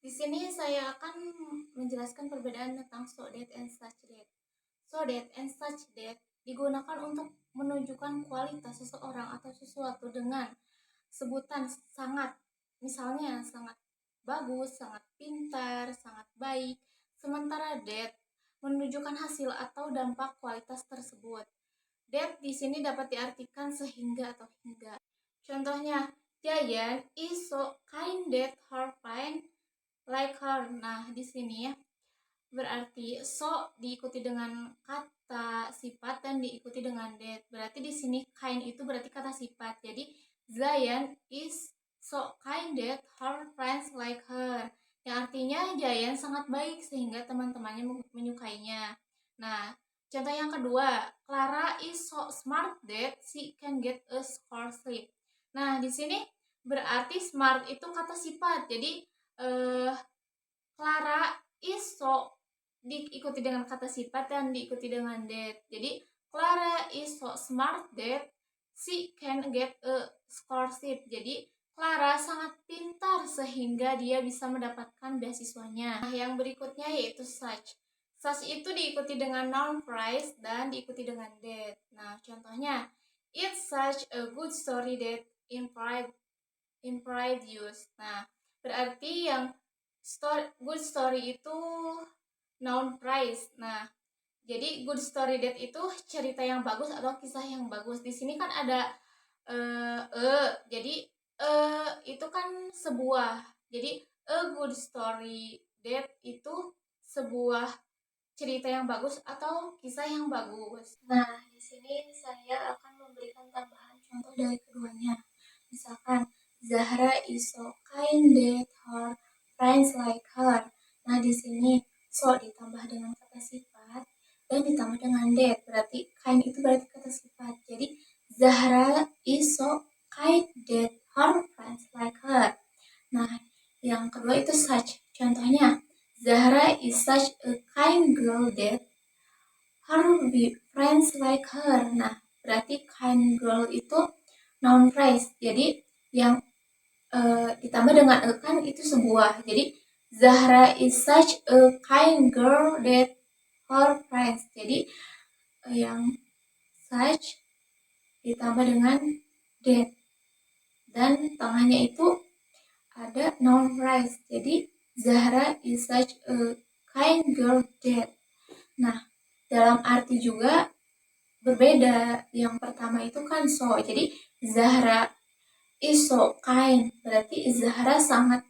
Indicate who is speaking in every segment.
Speaker 1: Di sini saya akan menjelaskan perbedaan tentang so that and such that. So that and such that digunakan untuk menunjukkan kualitas seseorang atau sesuatu dengan sebutan sangat, misalnya sangat bagus, sangat pintar, sangat baik. Sementara that menunjukkan hasil atau dampak kualitas tersebut. That di sini dapat diartikan sehingga atau hingga. Contohnya, Jayan is so kind that her friend like her. Nah, di sini ya berarti so diikuti dengan kata sifat dan diikuti dengan that. Berarti di sini kind itu berarti kata sifat. Jadi Zayan is so kind that her friends like her. Yang artinya Zayan sangat baik sehingga teman-temannya menyukainya. Nah, contoh yang kedua, Clara is so smart that she can get a scholarship. Nah, di sini berarti smart itu kata sifat. Jadi Clara is so diikuti dengan kata sifat dan diikuti dengan that. Jadi Clara is so smart that she can get a scholarship. Jadi Clara sangat pintar sehingga dia bisa mendapatkan beasiswanya. Nah, yang berikutnya yaitu such. Such itu diikuti dengan noun phrase dan diikuti dengan that. Nah, contohnya, it's such a good story that implied use. Nah, berarti yang good story itu noun phrase. Nah, jadi good story that itu cerita yang bagus atau kisah yang bagus. Di sini kan ada jadi itu kan sebuah. Jadi a good story that itu sebuah cerita yang bagus atau kisah yang bagus. Nah, di sini saya akan memberikan tambahan contoh dari keduanya. Misalkan Zahra is so kind that her friends like her. Nah, di sini so ditambah dengan kata sifat dan ditambah dengan that. Berarti kind itu berarti kata sifat. Jadi Zahra is so kind that her friends like her. Nah, yang kedua itu such. Contohnya, Zahra is such a kind girl that her friends like her. Nah, berarti kind girl itu noun phrase. Jadi yang ditambah dengan a kan itu sebuah. Jadi Zahra is such a kind girl that her friends. Jadi yang such ditambah dengan that dan tengahnya itu ada noun phrase. Jadi Zahra is such a kind girl that. Nah, dalam arti juga berbeda. Yang pertama itu kan so. Jadi Zahra is so kind, berarti Zahra sangat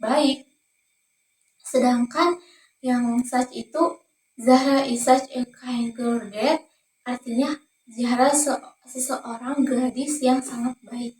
Speaker 1: baik. Sedangkan yang such itu Zahra is such a kind girl that artinya Zahra seseorang gadis yang sangat baik.